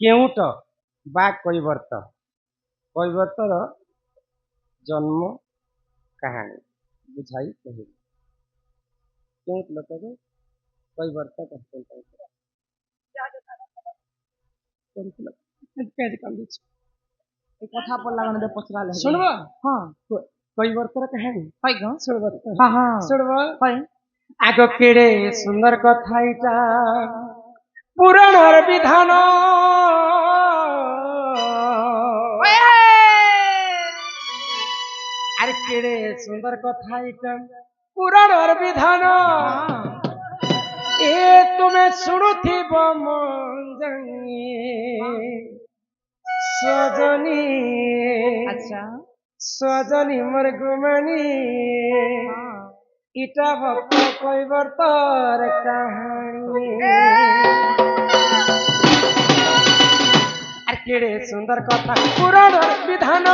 କେଉଁଟ ବା କୈବର୍ତ୍ତ କୈବର୍ତ୍ତର ଜନ୍ମ କାହାଣୀ ବୁଝାଇ କହିବି। କେଉଁ ଲୋକକୁ କୈବର୍ତ୍ତ କହିଥିଲେ? କଥା ପଡିଲା ମାନେ ପଚରା ଶୁଣବ ହଁ କୈବର୍ତ୍ତର କାହାଣୀ হয় গো ଶୁଣବ হ্যাঁ হ্যাঁ ଶୁଣବ হয় ଆଗ କେଡେ ସୁନ୍ଦର କଥା ଏଇଟା ପୁରାଣର ବିଧାନ ଆରେ କେଡେ ସୁନ୍ଦର କଥା ଏଇଟା ପୁରାଣର ବିଧାନ ଏ ତୁମେ ଶୁଣୁଥିବ ମଞ୍ଜାଣି ସଜনী আচ্ছা সজনী মোর গুমানি ইটা ভক্ত কৈবর্তর কাহানি আর কেড়ে সুন্দর কথা পুরাণর বিধান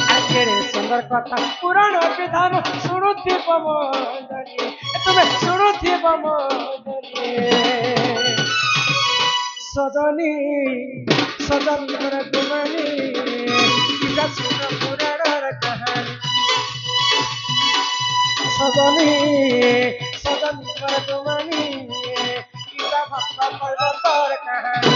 আর কেড়ে সুন্দর কথা পুরাণর বিধান শুনুথিব মজনী তুমি শুনুথিব মজনী সজনী সজনী মোর গুমানি ইটা শুন পুরাণর কাহানি সজনী সজনী মোর গুমানি ইটা ভক্ত কৈবর্তর কাহানি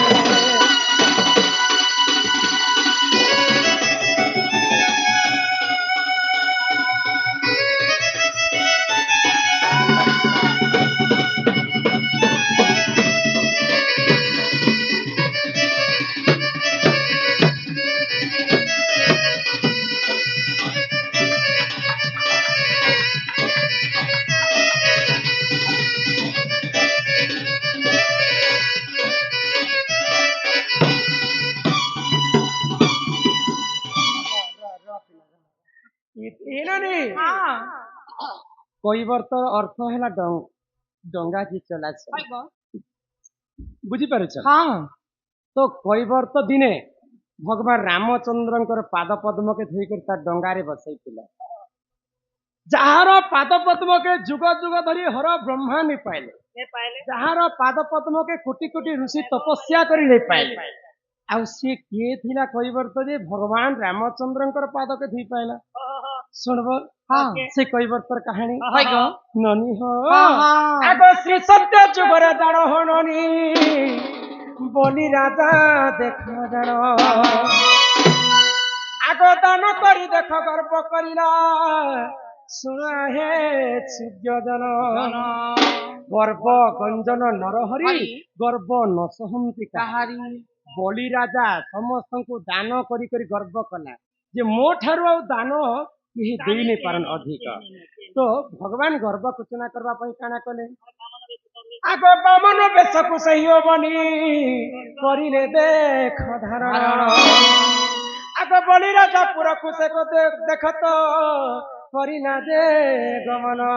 কৈবর্তর অর্থ ହେଲା ଡଙ୍ଗା କି ଚଲାଚଳ হয় গো ବୁଝିପାରୁଛ হ্যাঁ ତ କୈବର୍ତ୍ତ ଦିନେ ଭଗବାନ ରାମଚନ୍ଦ୍ରଙ୍କର ପାଦ ପଦ୍ମକେ ଧରିକରି ତା ଡଙ୍ଗାରେ ବସେଇଥିଲା ଯାହାର ପାଦ ପଦ୍ମକେ ଯୁଗ ଯୁଗ ଧରି ହର ବ୍ରହ୍ମା ନେଇ ପାଇଲେ ଯାହାର ପାଦ ପଦ୍ମକେ କୋଟି କୋଟି ଋଷି ତପସ୍ୟା କରି ନେଇ ପାଇଲେ ଆଉ ସିଏ କିଏ ଥିଲା କୈବର୍ତ୍ତ ଯେ ଭଗବାନ ରାମଚନ୍ଦ୍ରଙ୍କର ପାଦକେ ଧରି ପାଇଲା ଶୁଣବ হ্যাঁ ସେ କୈବର୍ତ୍ତର କାହାଣୀ হয় গো ନନୀ ହୋ হ্যাঁ হ্যাঁ আগ শ্রী সত্য যুগরে জাণ হননি বলি রাজা দেখ জাণ আগ দান করি দেখ গর্ব করিলা শুনা হে সূর্যজন গর্ব গঞ্জন নরহরি গর্ব নসহନ୍ତି কাহারি বলি রাজা ସମସ୍ତଙ୍କୁ ଦାନ କରି କରି ଗର୍ବ କଲା ଯେ ମୋ ଠାରୁ ଆଉ ଦାନ କେହି ଦେଇ ନେଇ ପାରନ ଅଧିକ ତ ଭଗବାନ ଗର୍ବ ସୂଚନା କରିବା ପାଇଁ କାଣା କଲେ ଆଗ ବାମନ ବେଶକୁ ସେହି ହବନି କରିଲେ ଦେଖ ଧାରଣ ଆଗ ବଳି ରାଜା ପୁରକୁ ସେ ଦେଖ ତ କରିନା ଯେ ଗମନ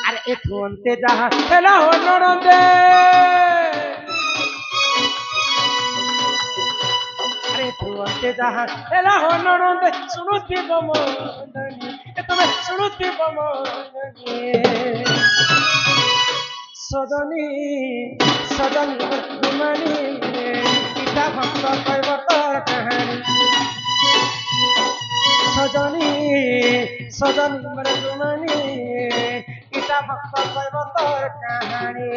ଆରେ ଏଠୁ ଅନ୍ତେ ଯାହା ହେଲା ହୋ ନଣନ୍ଦେ আরে তুই যাহা এলা হনরন্দে শুনুথিব মন্দনী তুমি শুনুথিব মন্দনী সজনী সজনী গুমানি ইটা ভক্ত কৈবর্তর কাহানি সজনী সজনী মোর গুমানি ইটা ভক্ত কৈবর্তর কাহানি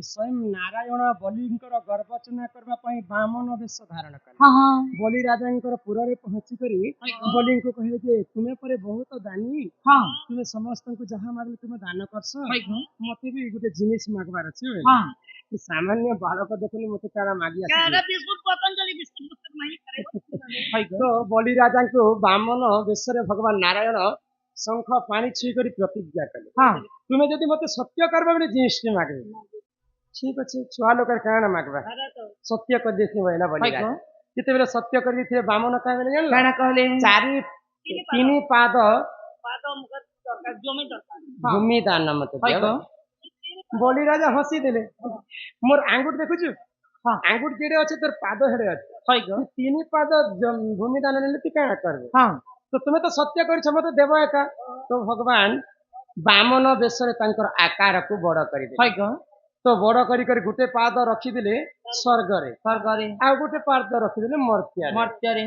ସ୍ୱୟଂ ନାରାୟଣ ବଲିଙ୍କର ଗର୍ଭଚନା କରିବା ପାଇଁ ବାମନ ବେଶ ଧାରଣ କଲେ হ্যাঁ হ্যাঁ ବଲି ରାଜାଙ୍କର ପୁରରେ ପହଞ୍ଚି କରି ବଲିଙ୍କୁ କହିଲେ ଯେ ତୁମେ ପରେ ବହୁତ ଦାନୀ হ্যাঁ ତୁମେ ସମସ୍ତଙ୍କୁ ଯାହା ମାଗିଲେ ତୁମେ ଦାନ କରଛ হয় গো ମତେ ବି ଗୋଟେ ଜିନିଷ ମାଗବାର ଅଛି হ্যাঁ ସାମାନ୍ୟ ବାଳକ ଦେଖୁନି ମତେ କାଣା ମାଗି ଆସି বিস্কুট পতঞ্জলি বিস্কুট পুস্তক নাই ତ ବଲି ରାଜାଙ୍କୁ ବାମନ ବେଶରେ ଭଗବାନ ନାରାୟଣ ଶଙ୍ଖ ପାଣି ଛୁଇଁ କରି ପ୍ରତିଜ୍ଞା କଲେ ହଁ ତୁମେ ଯଦି ମତେ ସତ୍ୟ କରବ ବୋଲେ ଜିନିଷଟି ମାଗବେ ଠିକ ଅଛି ଛୁଆ ଲୋକ କାଣ ମାଗବା ସତ୍ୟ କରିଦେଇଥିବ ଏଇନା ହଇ ବଳିରା କହ ଯେତେବେଳେ ସତ୍ୟ କରିଦେଇଥିବେ ବାମନ କାଁ ବୋଲି ଜାଣିଲ କାଣା କହିଲେ ଚାରି ତିନି ପାଦ ପାଦ ମୁଖ ଦରକାର ଜମି ଦରକାର ଭୂମି ଦାନ ମତେ ହଇ ଦିଅ। କହ ବଳି ରାଜା ହସି ଦେଲେ ମୋର ଆଙ୍ଗୁଠି ଦେଖୁଛୁ ହଁ ଆଙ୍ଗୁଠି ଯେଡେ ଅଛି ତୋର ପାଦ ହେଡେ ଅଛି ହଇ କହ ତୁ ତିନି ପାଦ ଭୂମି ଦାନ ନେଲେ ତୁ କାଣା କରିବେ ହଁ ତ ତୁମେ ତ ସତ୍ୟ କରିଛ ମତେ ଦେବ ଏକା ତ ଭଗବାନ ବାମନ ବେଶରେ ତାଙ୍କର ଆକାରକୁ ବଡ କରିଦେଲେ ହଇ କହ ତ ବଡ କରି କରି ଗୋଟେ ପାଦ ରଖିଦେଲେ ସ୍ୱର୍ଗରେ ସ୍ୱର୍ଗରେ ଆଉ ଗୋଟେ ପାଦ ରଖିଦେଲେ ମର୍ତ୍ତ୍ୟରେ ମର୍ତ୍ତ୍ୟରେ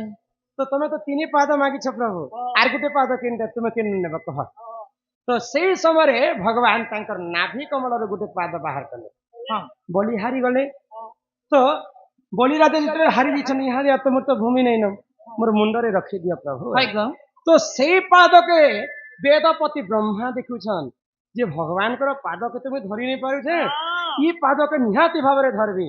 ତ ତମେ ତ ତିନି ପାଦ ମାଗିଛ ପ୍ରଭୁ আর ଗୋଟେ ପାଦ କେମିତି ତୁମେ କେମିତି ନେବ କହ ତ ସେଇ ସମୟରେ ଭଗବାନ ତାଙ୍କର ନାଭି କମଳର ଗୋଟେ ପାଦ ବାହାର କଲେ ହଁ ବଳି ହାରିଗଲେ ତ ବଳିରାଜା ଯେତେବେଳେ ହାରି ଯାଇଛନ୍ତି ଇହାଦେ ତ ମୋର ତ ଭୂମି ନେଇନ ମୋର ମୁଣ୍ଡରେ ରଖିଦିଅ ପ୍ରଭୁ ହଇ କହ ତ ସେଇ ପାଦକେ ବେଦପତି ବ୍ରହ୍ମା ଦେଖୁଛନ୍ ଯେ ଭଗବାନଙ୍କର ପାଦକେ ତ ମୁଇଁ ଧରି ନେଇ ପାରୁଛେ ଇ ପାଦକେ ନିହାତି ଭାବରେ ଧରବି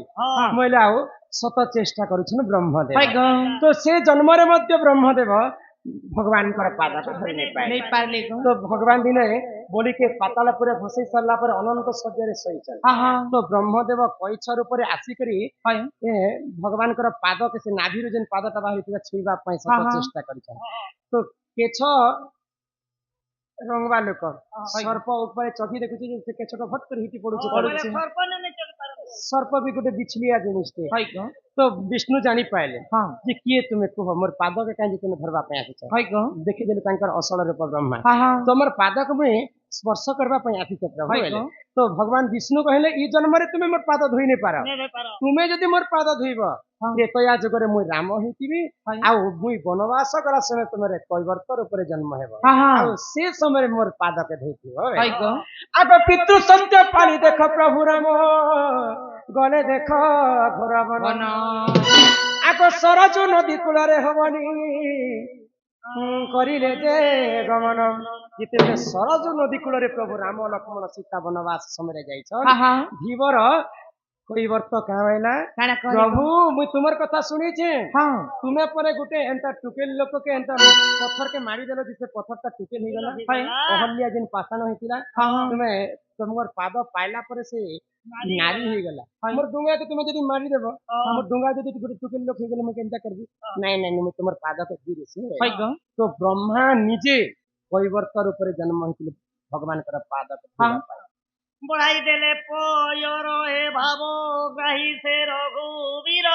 କହିଲେ ଆଉ ସତ ଚେଷ୍ଟା କରୁଛନ୍ ବ୍ରହ୍ମଦେବ ହଇ କହ ତ ସେ ଜନ୍ମରେ ମଧ୍ୟ ବ୍ରହ୍ମଦେବ ଭଗବାନଙ୍କର ପାଦକୁ ଧରି ନେଇ ପାଇଲେ ନେଇ ପାରିଲେ କହ ତ ଭଗବାନ ଦିନେ ବୋଲିକେ ପାତାଳ ପୁରେ ଭସେଇ ସାରିଲା ପରେ ଅନନ୍ତ ଶଯ୍ୟାରେ ଶୋଇଛନ୍ତି ହଁ ହଁ ତ ବ୍ରହ୍ମଦେବ କଇଛ ରୂପରେ ଆସିକରି ହଇ ଏ ଭଗବାନଙ୍କର ପାଦକେ ସେ ନାଭିରୁ ଯେନ୍ ପାଦଟା ବାହାରିଥିବା ଛୁଇଁବା ପାଇଁ ସତ ହଁ, ହଁ। ଚେଷ୍ଟା କରିଛନ୍ତି ତ କେଛ ରଙ୍ଗବା ଲୋକ ସର୍ପ ଉପରେ ଚକି ଦେଖୁଛି ଯେ ସେ କେଛଟା ଭଟ କରି ହିଟି ପଡୁଛି ପଡୁଛି। ସର୍ପ ବି ଗୋଟେ ବିଛଲିଆ ଜିନିଷଟେ ହଇ କହ ତ ବିଷ୍ଣୁ ଜାଣି ପାଇଲେ ହଁ ଯେ କିଏ ତୁମେ କୁହ ମୋର ପାଦକେ କାହିଁକି ତୁମେ ଧରବା ପାଇଁ ଆସିଛ ହଇ କହ ଦେଖିଦେଲେ ତାଙ୍କର ଅସଳ ରୂପ ବ୍ରହ୍ମା ହଁ ହଁ ତମର ପାଦକୁ ମୁଇଁ ସ୍ପର୍ଶ କରିବା ପାଇଁ ଆସିଛ ପ୍ରଭୁ ହଇ କହିଲେ। କହ ତ ଭଗବାନ ବିଷ୍ଣୁ କହିଲେ ଇ ଜନ୍ମରେ ତୁମେ ମୋର ପାଦ ଧୋଇ ନେଇ ପାର ତୁମେ ଯଦି ମୋର ପାଦ ଧୋଇବ ହଁ। ତ୍ରେତୟା ଯୁଗରେ ମୁଇଁ ରାମ ହେଇଥିବି ହଇ ଆଉ ମୁଇଁ ବନବାସ ଗଲା ସମୟ ତୁମର କୈବର୍ତ୍ତ ରୂପରେ ଜନ୍ମ ହେବ ହଁ ହଁ ଆଉ ସେ ସମୟରେ ମୋର ପାଦକେ ଧୋଇଥିବ ହଇ କହ ଆଗ ପିତୃ ସତ୍ୟ ପାଳି ଦେଖ ପ୍ରଭୁ ରାମ ଗଲେ ଦେଖ ଘୋର ବନ ବନ ଆଗ ସରଜୁ ନଦୀ କୂଳରେ ହବନି କରିଲେ ଯେ ଗମନ ଯେତେବେଳେ ସରଜୁ ନଦୀ କୂଳରେ ପ୍ରଭୁ ରାମ ଲକ୍ଷ୍ମଣ ସୀତା ବନବାସ ସମୟରେ ଯାଇଛନ୍ ହଁ ହଁ ଧୀବର କୈବର୍ତ୍ତ କାଁ ହେଲା କାଣା କହିଲେ ପ୍ରଭୁ ମୁଇଁ ତୁମର କଥା ଶୁଣିଛେ ହଁ ତୁମେ ପରେ ଗୋଟେ ଏନ୍ତା ଟୁକେଲ ଲୋକକେ ଏନ୍ତା ପଥରକେ ମାରିଦେଲ ଯେ ସେ ପଥରଟା ଟୁକେଲ ହେଇଗଲା ହଇ ଅହଲ୍ୟା ଯେନ୍ ପାଷାଣ ହେଇଥିଲା ହଁ ହଁ ତୁମେ ତୁମର ପାଦ ପାଇଲା ପରେ ସେ ନାରୀ ହେଇଗଲା ହଇ ମୋର ଡୁଙ୍ଗାକେ ତୁମେ ଯଦି ମାରିଦେବ ମୋର ଡୁଙ୍ଗା ଯଦି ଗୋଟେ ଟୁକେଲ ଲୋକ ହେଇଗଲେ ମୁଁ କେନ୍ତା କରିବି ନାଇଁ ନାଇଁ ମୁଁ ତୁମର ପାଦକେ ଧୀରେছি ହଇ କହ ତ ବ୍ରହ୍ମା ନିଜେ କୈବର୍ତ୍ତ ରୂପରେ ଜନ୍ମ ହେଇଥିଲେ ଭଗବାନଙ୍କର ପାଦକେ ହଁ। ଧରିବା ପାଇଁ ବଢାଇ ଦେଲେ ପୟର ଏ ଭାବ ଗ୍ରାହୀ ସେ ରଘୁବୀର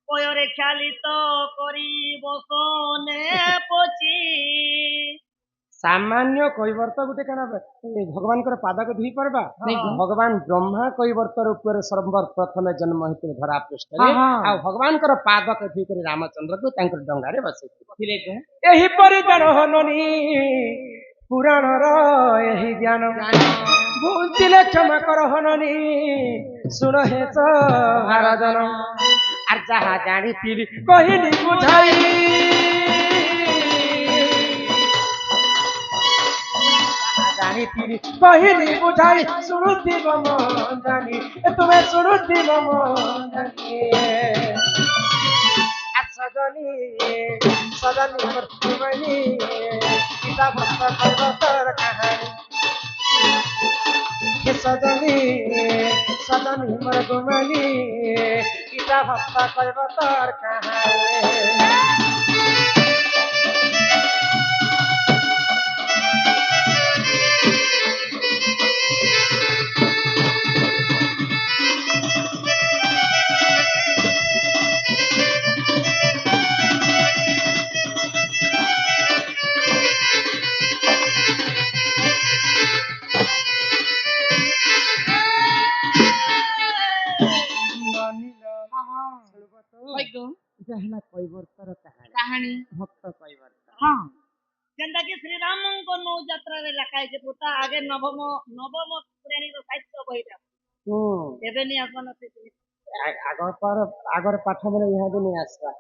ପୟରେ ଖ୍ୟାଲିତ କରି ବସନେ ପଚି ସାମାନ୍ୟ କୈବର୍ତ୍ତ ଗୋଟେ କାଣା ଭଗବାନଙ୍କର ପାଦକୁ ଧୋଇ ପାରବା ନାଇଁ। ଭଗବାନ ବ୍ରହ୍ମା କୈବର୍ତ୍ତ ରୂପରେ ସର୍ବପ୍ରଥମେ ଜନ୍ମ ହେଇଥିଲେ ଧରା ପୃଷ୍ଠରେ ହଁ, ହଁ। ଆଉ ଭଗବାନଙ୍କର ପାଦକୁ ଧୋଇ କରି ରାମଚନ୍ଦ୍ରକୁ ତାଙ୍କର ଡଙ୍ଗାରେ ବସେଇଥିଲେ ଥିଲେ କହ ଏହିପରି ଜନହନନି ପୁରାଣର ଏହି ଜ୍ଞାନ ବୁଝିଲେ କ୍ଷମା କର ହନନି ଶୁଣ ହେସ ଭାରଜନ আর যাহা জানিଥିଲି কহিলি বুঝাই জানিଥିଲି কহিলি বুঝাই শুনুথিব মন জানি তুমি শুনুথিব মন জানি সজনী সজনী মর্তুমণি পিতা ভক্ত কর্বতর কাহানি সজনী সজনী মর্তুমণি পিতা ভক্ত কর্বতর কাহানি ହଇ କହ ହେଲା କୈବର୍ତ୍ତର କାହାଣୀ କାହାଣୀ ଭକ୍ତ କୈବର୍ତ୍ତ ହଁ ଯେନ୍ତା କି ଶ୍ରୀରାମଙ୍କ ନୌ ଯାତ୍ରାରେ ଲେଖା ହେଇଛି ପୁତା ଆଗେ ନବମ ଶ୍ରେଣୀର ସାହିତ୍ୟ ବହିଟା ଏବେ ନି ଆସନ ଆଗର ପାଠ ମାନେ ଇହାଦେ ନେଇ ଆସିବା